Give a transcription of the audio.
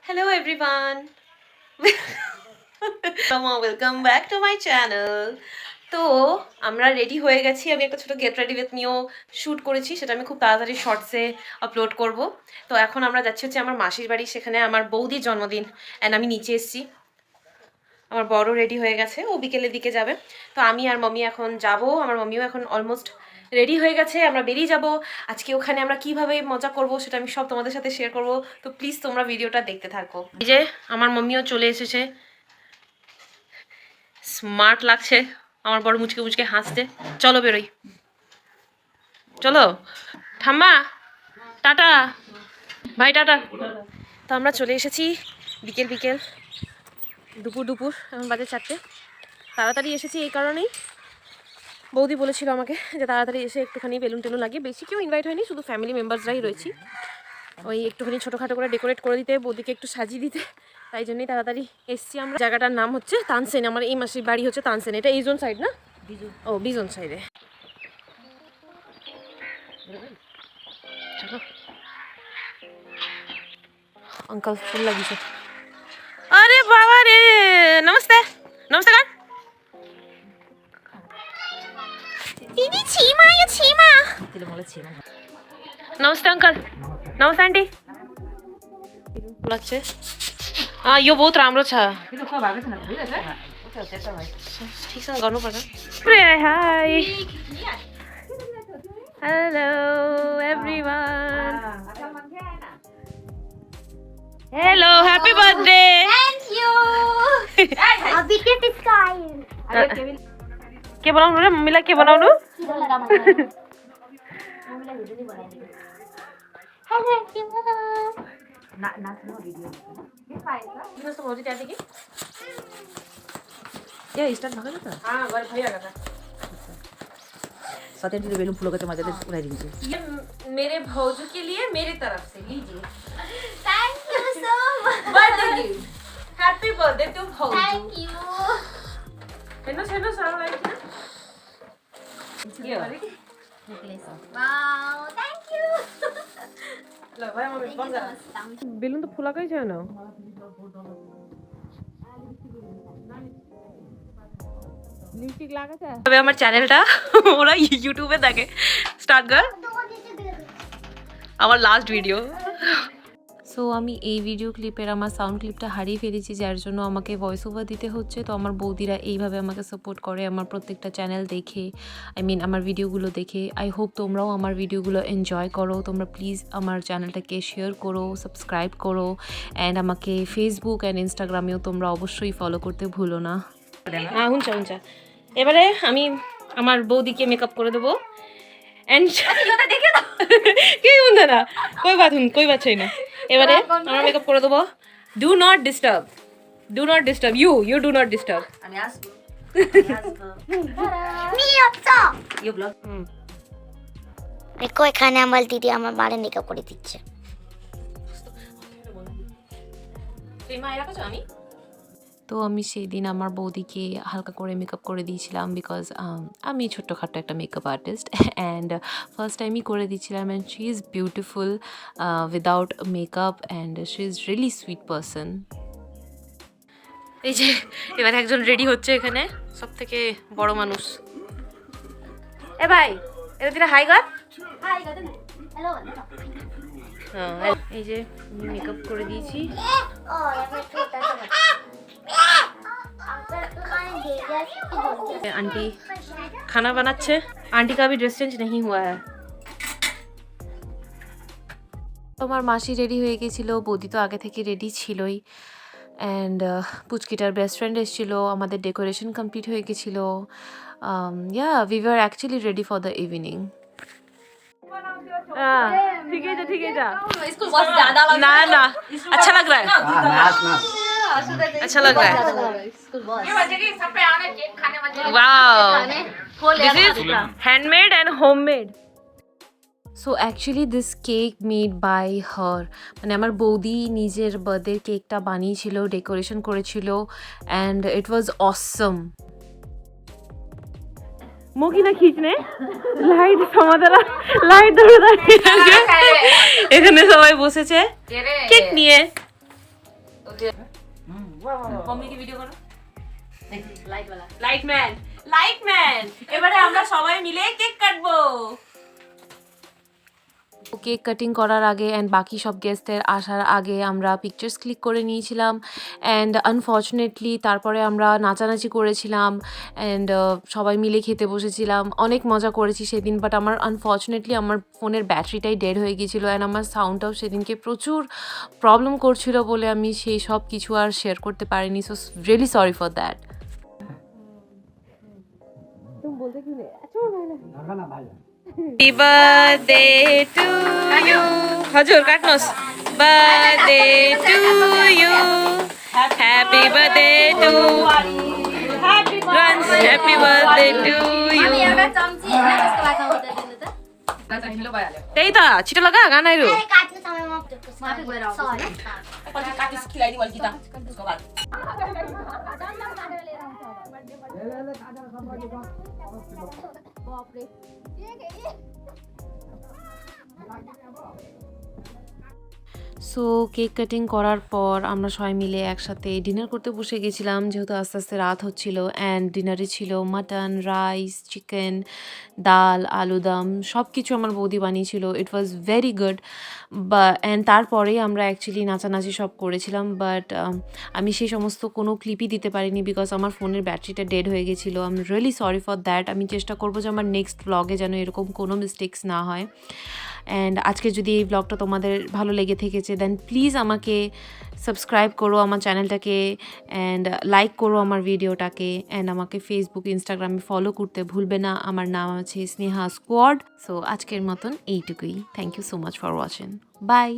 Hello everyone. Welcome back to my channel. তো আমরা ready হয়ে গেছি। আমি একটা ছোট গেট রেডি উইথ মিও শ্যুট করেছি, সেটা আমি খুব তাড়াতাড়ি শর্টসে আপলোড করব। তো এখন আমরা যাচ্ছি হচ্ছে আমার মাসির বাড়ি, সেখানে আমার বৌদির জন্মদিন। অ্যান্ড আমি নিচে এসেছি, আমার বড় রেডি হয়ে গেছে, ও বিকেলের দিকে যাবে। তো আমি আর মাম্মি এখন যাব, আমার মাম্মিও এখন অলমোস্ট রেডি হয়ে গেছে, আমরা বেরিয়ে যাব। আজকে ওখানে আমরা কিভাবে মজা করব সেটা আমি সব তোমাদের সাথে শেয়ার করব। তো প্লিজ তোমরা ভিডিওটা দেখতে থাকো। এই যে আমার মাম্মিও চলে এসেছে, স্মার্ট লাগছে আমার বড় মুচকে মুচকে হাসতে। চলো বেরোই, চলো ঠাম্মা, টাটা ভাই, টাটা। তো আমরা চলে এসেছি বিকেল বিকেল, দুপুর দুপুর, এখন বাজে 4টে। তাড়াতাড়ি এসেছি এই কারণেই, বৌদি বলেছিল আমাকে যে তাড়াতাড়ি এসে একটুখানি বেলুন টেলুন লাগিয়ে, বেশি কেউ ইনভাইট হয়নি, শুধু ফ্যামিলি মেম্বার্সরাই রয়েছি। ওই একটুখানি ছোটোখাটো করে ডেকোরেট করে দিতে, বৌদিকে একটু সাজিয়ে দিতে, তাই জন্যই তাড়াতাড়ি এসছি আমরা। জায়গাটার নাম হচ্ছে তানসেন, আমার এই মাসির বাড়ি হচ্ছে তানসেন। এটা এই জোন সাইড না? ও বিজন সাইডে। চলো, अंकल फुल लगी से। अरे बाबा रे, नमस्ते नमस्ते कर दीदी, छीमा या छीमा, नमस्ते अंकल, नमस्ते आंटी। अच्छे हाँ, यो बहुत राम्रो छ। ठीक छ, गर्नु पर्छ। Hi, hello everyone, hello, happy birthday. Thank you. अभी के पिस्काइन के बनाउनु रे मम्मीलाई, के बनाउनु? हेलो किमला ना नाच्नु भिडियो के पाएछ किन जस्तो भौजी त्यहाँदेखि ए स्टार्ट भएको छ त गरे भइरहेको छ। सत्यन्तीले बेलुन फुलेको चाहिँ मजाले उडाइदिन्छु। ये मेरे भौजू के लिए मेरी तरफ से लीजिए। Thank you so much. Birthday gift, happy birthday to भौजू। Thank you. हेर्नु सारा लागि किन वाओ, थैंक यू। ल भाइ, म बन्द गर। बेलुन त फुलाकै छैन। লিপস্টিক লাগাতে তবে আমার চ্যানেলটা ওরা ইউটিউবে দেখে। স্টার্ট কর আমার লাস্ট ভিডিও। সো আমি এই ভিডিও ক্লিপের আমার সাউন্ড ক্লিপটা হারিয়ে ফেলেছি, যার জন্য আমাকে ভয়েস ওভার দিতে হচ্ছে। তো আমার বৌদিরা এইভাবে আমাকে সাপোর্ট করে আমার প্রত্যেকটা চ্যানেল দেখে, আমার ভিডিওগুলো দেখে। আই হোপ তোমরাও আমার ভিডিওগুলো এনজয় করো। তোমরা প্লিজ আমার চ্যানেলটাকে শেয়ার করো, সাবস্ক্রাইব করো, অ্যান্ড আমাকে ফেসবুক অ্যান্ড ইনস্টাগ্রামেও তোমরা অবশ্যই ফলো করতে ভুলো না। হ্যাঁ হুঁচা হুঁচা। এবারে আমি আমার বৌদিকে মেকআপ করে দেবো। এন্ড কি বলতে না, কই বাত চাই না। এবারে আমরা মেকআপ করে দেবো। Do not disturb, do not disturb, you do not disturb. আমি আসবো মিয়াপসা यो ব্লগ। দেখো এখানে আমার দিদি আমার মারে মেকআপ করে দিচ্ছে। তো আমি সেই দিন আমার বৌদিকে হালকা করে মেকআপ করে দিয়েছিলাম, বিকজ আমি ছোট্টখাট্টো একটা মেকআপ আর্টিস্ট, অ্যান্ড ফার্স্ট টাইমই করে দিয়েছিলাম। And she is beautiful without makeup, and she is really sweet person. এই যে এবার একজন রেডি হচ্ছে এখানে, সব থেকে বড় মানুষ। এ ভাই, এটা দিলে হাই গড। হাই গাদে না, হ্যালো। হ্যাঁ, এই যে মেকআপ করে দিয়েছি। ও আমি ছোটা ছোটা अंकल तुम्हारे भेजा कि आंटी खाना बनाচ্ছে। आंटी का भी ड्रेस चेंज नहीं हुआ है। আমার মাসি রেডি হয়ে গেছিলো, বৌদি তো আগে থেকে রেডি ছিলই, অ্যান্ড পুচকিটার বেস্ট ফ্রেন্ড এসেছিলো, আমাদের ডেকোরেশন কমপ্লিট হয়ে গেছিলো। Yeah, we were actually ready for the evening. ठीक है जा इसको बस ज्यादा लग ना ना, अच्छा लग रहा है, अच्छा लग रहा है। ये बच्चे के सब पे आने केक खाने मजे। Wow, this is handmade and homemade. So actually this cake made by her, মানে আমার বৌদি নিজের বার্থডে কেকটা বানিয়েছিল, ডেকোরেশন করেছিল, and it was awesome. মুখি না খিচনে লাইট সমাদারা লাইট ধরে দাঁড়িয়ে আছে, এখানে সবাই বসেছে কেক নিয়ে। মম্মিকে ভিডিও করো। লাইটম্যান এবারে আমরা সবাই মিলে কেক কাটবো। কেক কাটিং করার আগে অ্যান্ড বাকি সব গেস্টদের আসার আগে আমরা পিকচার্স ক্লিক করে নিয়েছিলাম অ্যান্ড আনফর্চুনেটলি তারপরে আমরা নাচানাচি করেছিলাম অ্যান্ড সবাই মিলে খেতে বসেছিলাম। অনেক মজা করেছি সেদিন, বাট আমার আনফর্চুনেটলি আমার ফোনের ব্যাটারিটাই ডেড হয়ে গিয়েছিলো অ্যান্ড আমার সাউন্ডটাও সেদিনকে প্রচুর প্রবলেম করছিল বলে আমি সেই সব কিছু আর শেয়ার করতে পারিনি। So really sorry for that. Happy birthday to you. Hajur katnos. Birthday to you. Happy birthday to Rans. Happy birthday to you. Tei ta chita laga gana iru. काट्नु समय माफ दिएको सरी সো কেক কাটিং করার পর আমরা সবাই মিলে একসাথে ডিনার করতে বসে গেছিলাম, যেহেতু আস্তে আস্তে রাত হচ্ছিল। অ্যান্ড ডিনারে ছিল মাটন, রাইস, চিকেন, ডাল, আলুদম, সব কিছু আমার বৌদি বানিয়েছিল। ইট ওয়াজ ভেরি গুড। অ্যান্ড তারপরেই আমরা অ্যাকচুয়ালি নাচানাচি সব করেছিলাম, বাট আমি সেই সমস্ত কোনো ক্লিপই দিতে পারিনি বিকজ আমার ফোনের ব্যাটারিটা ডেড হয়ে গেছিলো। I am really sorry for that. আমি চেষ্টা করবো যে আমার নেক্সট ব্লগে যেন এরকম কোনো মিস্টেক্স না হয়। অ্যান্ড আজকে যদি এই ব্লগটা তোমাদের ভালো লেগে থেকেছে দেন প্লিজ আমাকে সাবস্ক্রাইব করো আমার চ্যানেলটাকে অ্যান্ড লাইক করো আমার ভিডিওটাকে অ্যান্ড আমাকে ফেসবুক, ইনস্টাগ্রামে ফলো করতে ভুলবে না। আমার নাম আছে স্নেহা স্কোয়াড। সো আজকের মতন এইটুকুই। Thank you so much for watching. By.